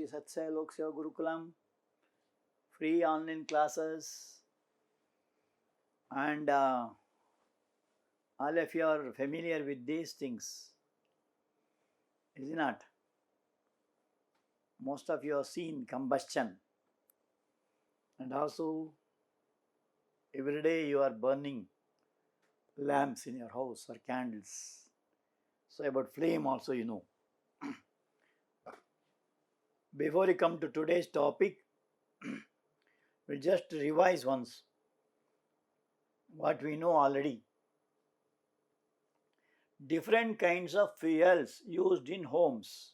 is Sathya, Loka, Gurukulam, free online classes, and all of you are familiar with these things, is it not? Most of you have seen combustion, and also every day you are burning lamps in your house or candles. So about flame also you know. Before we come to today's topic, we'll just revise once what we know already. Different kinds of fuels used in homes.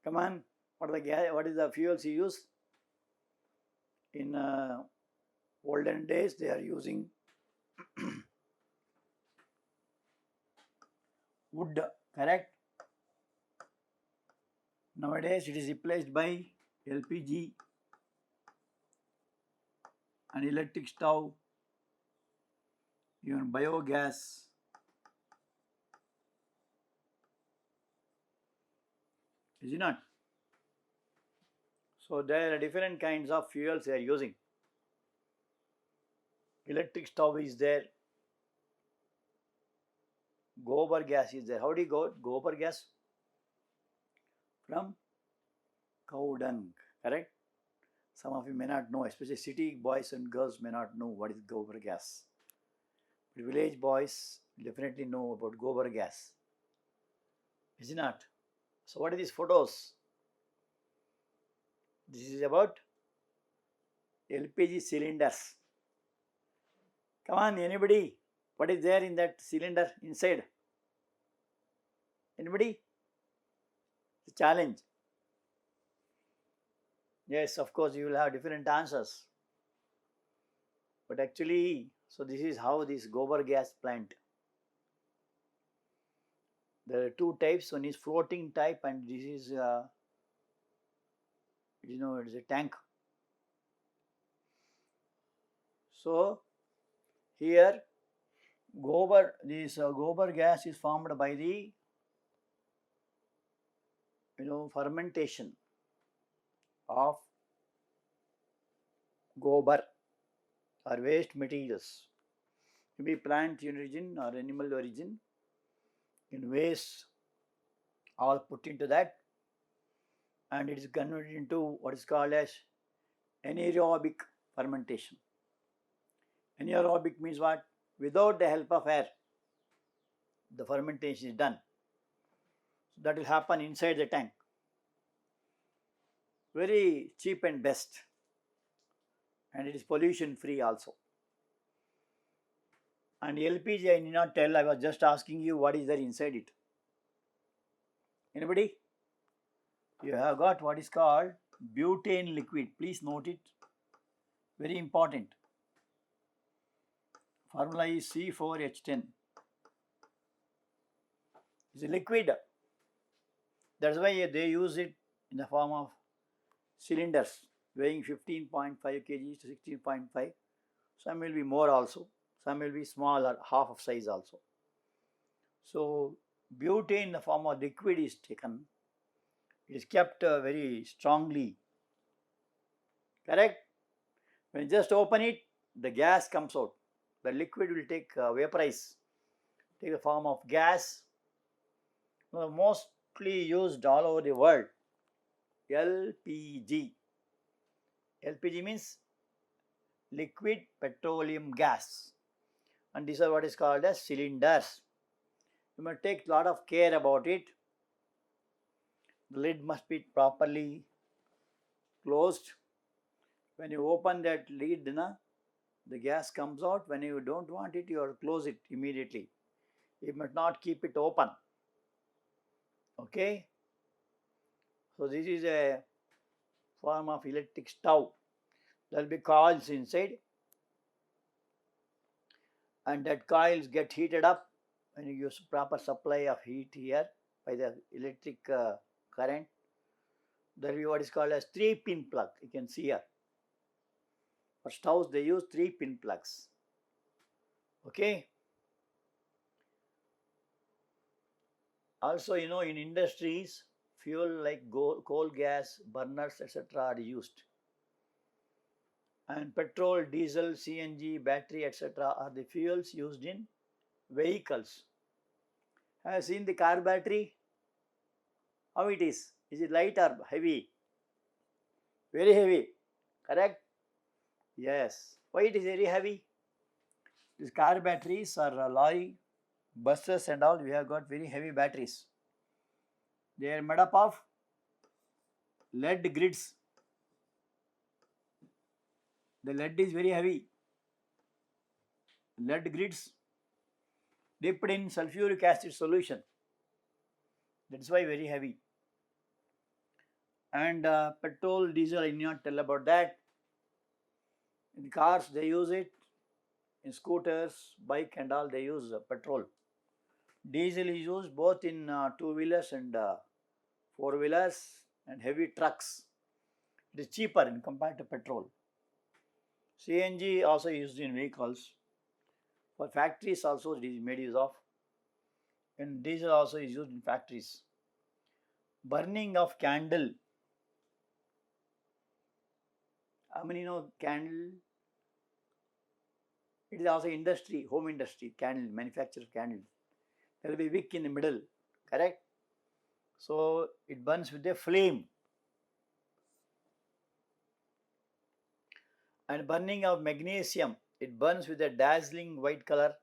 Come on, what is the fuels you use? In olden days, they are using wood, correct? Nowadays, it is replaced by LPG and electric stove, even biogas. Is it not? So there are different kinds of fuels they are using. Electric stove is there. Gobar gas is there. How do you go gobar gas? From cow dung, correct? Some of you may not know, especially city boys and girls may not know what is gobar gas. But village boys definitely know about gobar gas. Is it not? So what are these photos? This is about LPG cylinders. Come on, anybody? What is there in that cylinder inside? Anybody? It's a challenge. Yes, of course, you will have different answers. But actually, so this is how this gobar gas plant. There are two types. One is floating type, and this is, it's a tank. So here, gobar gas is formed by the fermentation of gobar or waste materials, maybe plant origin or animal origin, in waste all put into that, and it is converted into what is called as anaerobic fermentation. Anaerobic means what? Without the help of air, the fermentation is done. So that will happen inside the tank. Very cheap and best, and it is pollution free also. And LPG, I need not tell, I was just asking you what is there inside it. Anybody? You have got what is called butane liquid. Please note it. Very important. Formula is C4H10. It's a liquid. That's why they use it in the form of cylinders weighing 15.5 kg to 16.5. Some will be more also. Some will be smaller, half of size also. So butane in the form of liquid is taken. It is kept very strongly. Correct? When you just open it, the gas comes out. The liquid will take vaporize, take the form of gas. Mostly used all over the world. LPG. LPG means liquid petroleum gas. And these are what is called as cylinders. You must take a lot of care about it. The lid must be properly closed. When you open that lid, the gas comes out. When you don't want it, you have to close it immediately. You must not keep it open. Okay? So this is a form of electric stove. There will be coils inside, and that coils get heated up when you use proper supply of heat here by the electric current. There will be what is called as 3-pin plug. You can see here. For stoves, they use 3-pin plugs. Okay. Also, in industries, fuel like coal gas, burners, etc. are used. And petrol, diesel, CNG, battery, etc. are the fuels used in vehicles. Have you seen the car battery? How it is? Is it light or heavy? Very heavy, correct? Yes. Why it is very heavy? These car batteries are lorry, buses and all, we have got very heavy batteries. They are made up of lead grids. The lead is very heavy. Lead grids dipped in sulfuric acid solution. That's why very heavy. And petrol, diesel, I need not tell about that. In cars they use it. In scooters, bike and all they use petrol. Diesel is used both in two-wheelers and four-wheelers and heavy trucks. It is cheaper in compared to petrol. CNG also used in vehicles. For factories also it is made use of. And diesel also is used in factories. Burning of candle. How many know candle? It is also industry, home industry, candle, manufacture of candle. There will be wick in the middle, correct? So it burns with a flame. And burning of magnesium, it burns with a dazzling white color,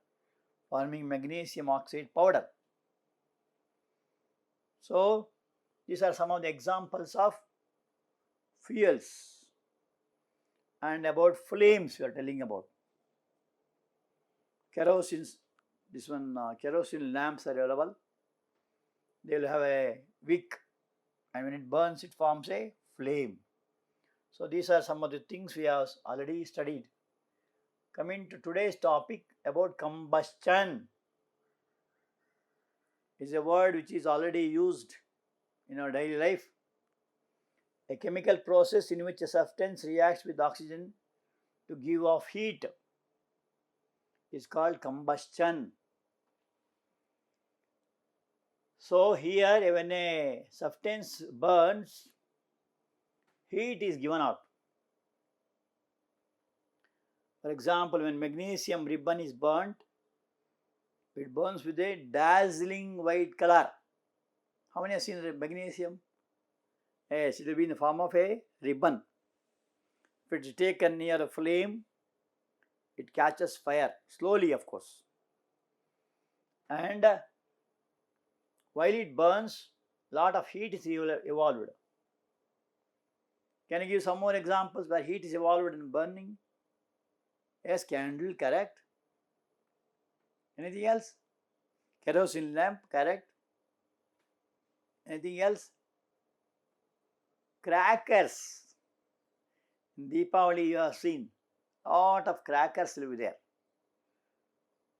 forming magnesium oxide powder. So these are some of the examples of fuels. And about flames we are telling about. Kerosene, this one kerosene lamps are available. They will have a wick, and when it burns it forms a flame. So these are some of the things we have already studied. Coming to today's topic about combustion, is a word which is already used in our daily life. A chemical process in which a substance reacts with oxygen to give off heat is called combustion. So here when a substance burns, heat is given out. For example, when magnesium ribbon is burnt, it burns with a dazzling white color. How many have seen magnesium? Yes, it will be in the form of a ribbon. If it is taken near a flame, it catches fire, slowly of course. And while it burns, lot of heat is evolved. Can you give some more examples where heat is evolved in burning? Yes, candle, correct. Anything else? Kerosene lamp, correct. Anything else? Crackers. In Deepavali you have seen lot of crackers will be there.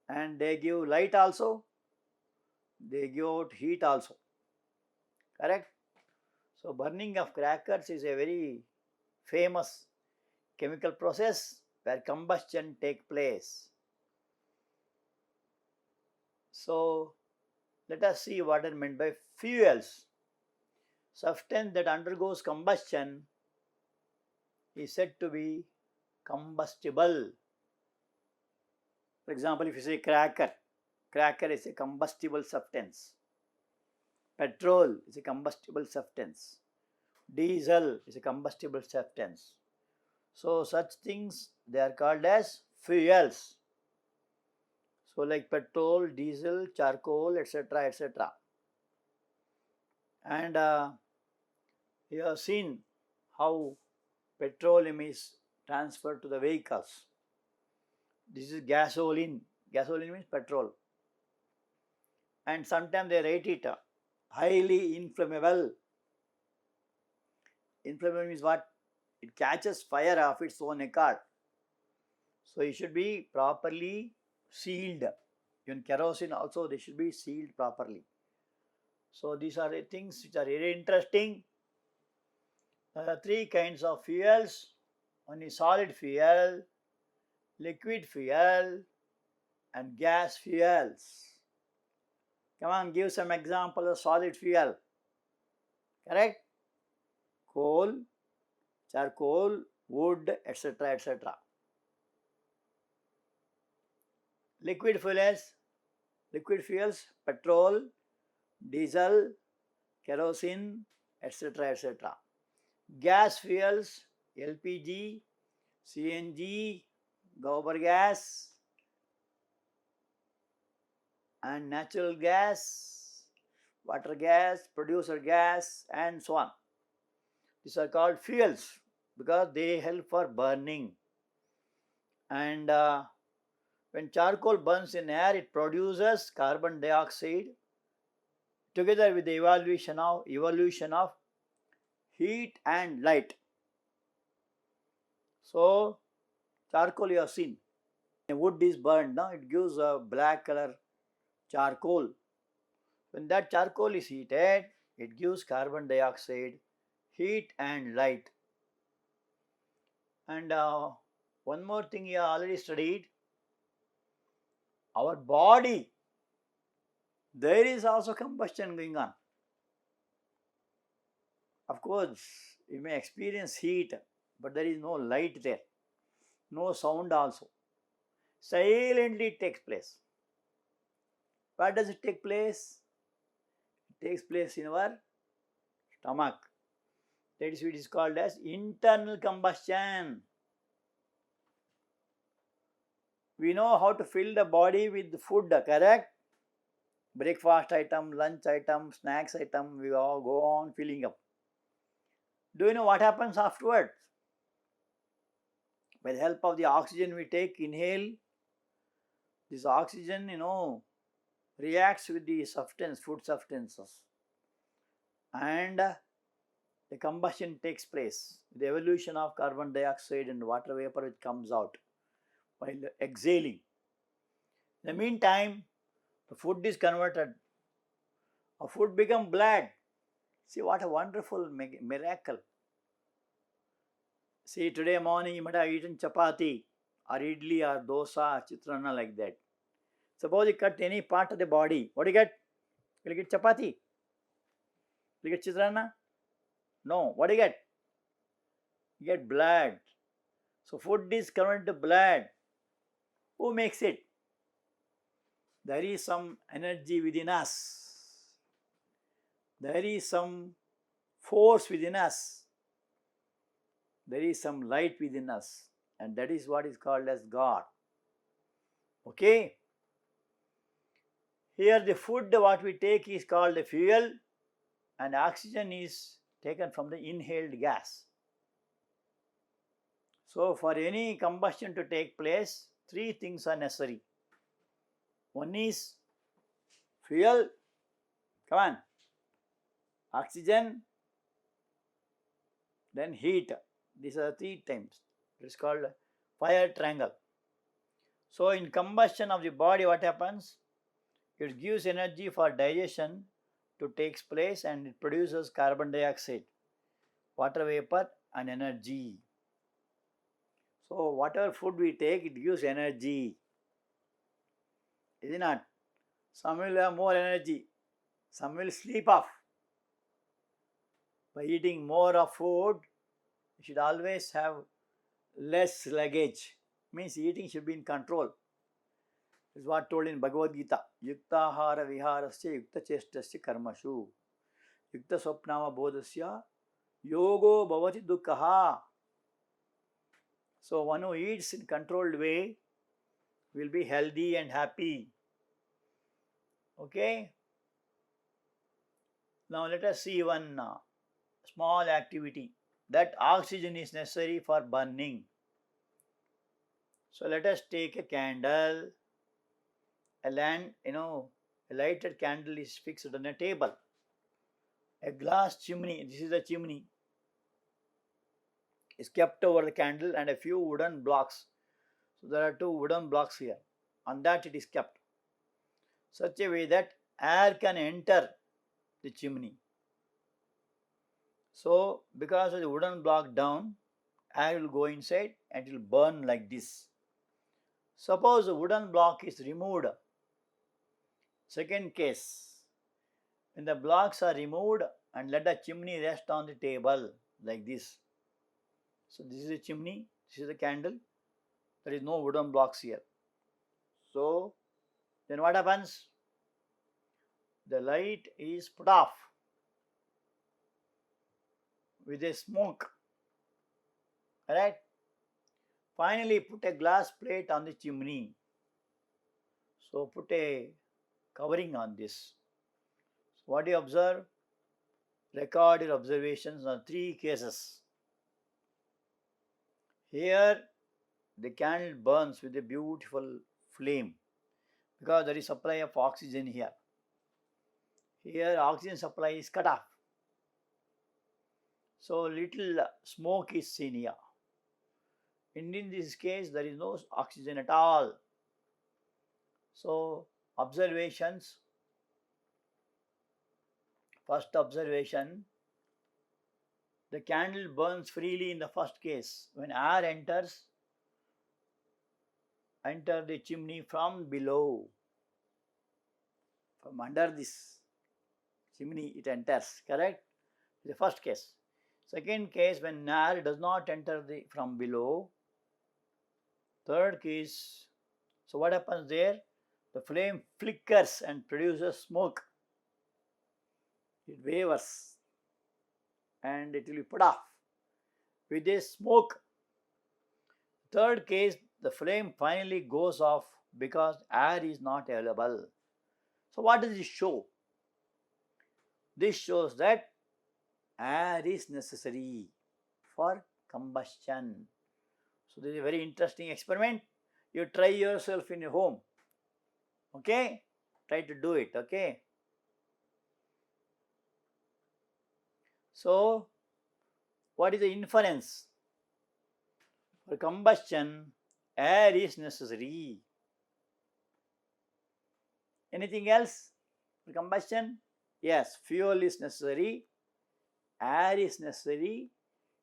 And they give light also. They give out heat also. Correct? So burning of crackers is a very famous chemical process where combustion takes place. So let us see what is meant by fuels. Substance that undergoes combustion is said to be combustible. For example, if you say cracker, cracker is a combustible substance. Petrol is a combustible substance. Diesel is a combustible substance. So such things they are called as fuels. So like petrol, diesel, charcoal, etc., etc. And you have seen how petroleum is transferred to the vehicles. This is gasoline. Gasoline means petrol. And sometimes they rate it highly inflammable. Inflammable means what? It catches fire of its own accord. So it should be properly sealed. Even kerosene also they should be sealed properly. So these are the things which are very interesting. There are three kinds of fuels. One is solid fuel, liquid fuel, and gas fuels. Come on, give some example of solid fuel. correct? Coal, charcoal, wood, etc., etc. Liquid fuels, petrol, diesel, kerosene, etc., etc. Gas fuels, LPG, CNG, gobar gas, and natural gas, water gas, producer gas, and so on. These are called fuels because they help for burning. And when charcoal burns in air, it produces carbon dioxide together with the evolution of heat and light. So charcoal you have seen. When wood is burned, now it gives a black color charcoal. When that charcoal is heated, it gives carbon dioxide, heat and light. And one more thing you have already studied, our body, there is also combustion going on. Of course, you may experience heat, but there is no light there, no sound also. Silently it takes place. Where does it take place? It takes place in our stomach. That is what is called as internal combustion. We know how to fill the body with food, correct? Breakfast item, lunch item, snacks item, we all go on filling up. Do you know what happens afterwards? By the help of the oxygen we take, inhale, this oxygen, reacts with the substance, food substances. And the combustion takes place. The evolution of carbon dioxide and water vapor which comes out while exhaling. In the meantime, the food is converted. A food becomes blood. See what a wonderful miracle. See, today morning you might have eaten chapati or idli or dosa, chitrana like that. Suppose you cut any part of the body, what do you get? You get chapati. You get chitrana? No. What do you get? You get blood. So food is converted to blood. Who makes it? There is some energy within us. There is some force within us. There is some light within us. And that is what is called as God. Okay? Here the food what we take is called the fuel, and oxygen is taken from the inhaled gas. So for any combustion to take place, three things are necessary. One is fuel, come on, oxygen, then heat. These are three times. It is called fire triangle. So in combustion of the body, what happens? It gives energy for digestion to take place, and it produces carbon dioxide, water vapor and energy. So whatever food we take, it gives energy. Is it not? Some will have more energy, some will sleep off. By eating more of food, you should always have less luggage. Means eating should be in control. This is what told in Bhagavad Gita. Yuktahara viharasya yukta chestasya karmashu. Yukta swapnama bodhasya yogo bhavati dukkha. So one who eats in controlled way will be healthy and happy. Okay? Now let us see one small activity. That oxygen is necessary for burning. So let us take a candle. A lighted candle is fixed on a table. A glass chimney, this is a chimney, is kept over the candle, and a few wooden blocks. So there are two wooden blocks here. On that it is kept. Such a way that air can enter the chimney. So because of the wooden block down, air will go inside and it will burn like this. Suppose the wooden block is removed. Second case, when the blocks are removed and let the chimney rest on the table like this. So this is a chimney, this is a candle, there is no wooden blocks here. So then what happens? The light is put off with a smoke, alright. Finally put a glass plate on the chimney. So put a covering on this. So what do you observe? Record your observations on 3 cases. Here the candle burns with a beautiful flame because there is supply of oxygen here. Here oxygen supply is cut off. So little smoke is seen here. And in this case there is no oxygen at all. So observations. First observation, the candle burns freely in the first case. When air enters the chimney from below, from under this chimney it enters, correct? The first case. Second case, when air does not enter from below. Third case, so what happens there? The flame flickers and produces smoke. It wavers and it will be put off with a smoke. Third case, the flame finally goes off because air is not available. So what does this show? This shows that air is necessary for combustion. So this is a very interesting experiment. You try yourself in your home. Okay? Try to do it. Okay? So what is the inference? For combustion, air is necessary. Anything else for combustion? Yes, fuel is necessary, air is necessary,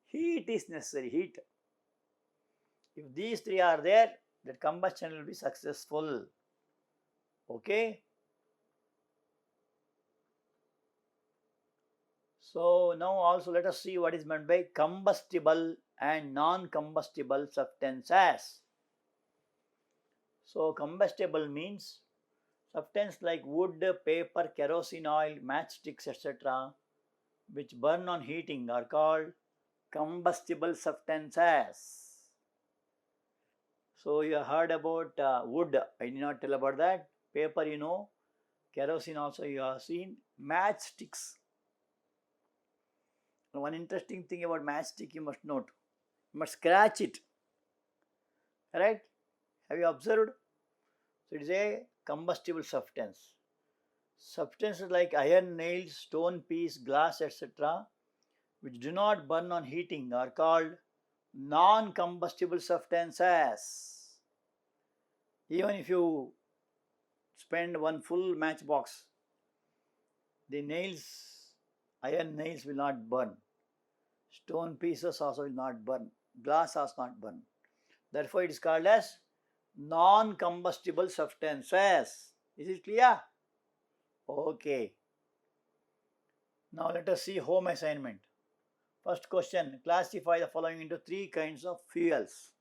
heat is necessary, heat. If these 3 are there, that combustion will be successful. Okay? So now also let us see what is meant by combustible and non-combustible substances. So combustible means substance like wood, paper, kerosene oil, matchsticks, etc., which burn on heating are called combustible substances. So you heard about wood, I did not tell about that. Paper you know, kerosene also you have seen, matchsticks. One interesting thing about matchstick you must note, you must scratch it, right? Have you observed? So it is a combustible substance. Substances like iron nails, stone piece, glass, etc., which do not burn on heating are called non-combustible substances. Even if you spend one full matchbox, the nails, iron nails will not burn. Stone pieces also will not burn. Glass also not burn. Therefore, it is called as non-combustible substances. Is it clear? Okay. Now let us see home assignment. First question, classify the following into 3 kinds of fuels.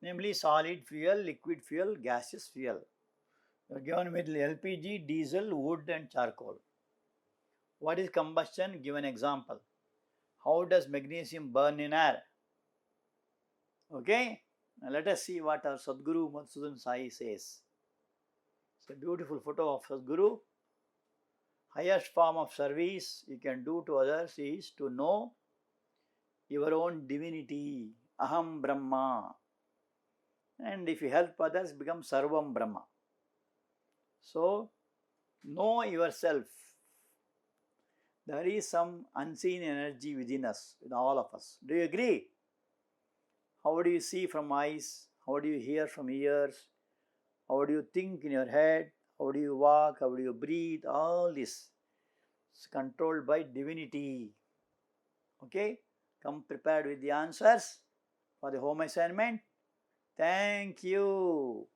Namely solid fuel, liquid fuel, gaseous fuel. You are given with LPG, diesel, wood and charcoal. What is combustion? Give an example. How does magnesium burn in air? Okay. Now let us see what our Sadguru Madhusudan Sai says. It's a beautiful photo of Sadguru. Highest form of service you can do to others is to know your own divinity. Aham Brahma. And if you help others, become Sarvam Brahma. So, know yourself. There is some unseen energy within us, in all of us. Do you agree? How do you see from eyes? How do you hear from ears? How do you think in your head? How do you walk? How do you breathe? All this is controlled by divinity. Okay? Come prepared with the answers for the home assignment. Thank you.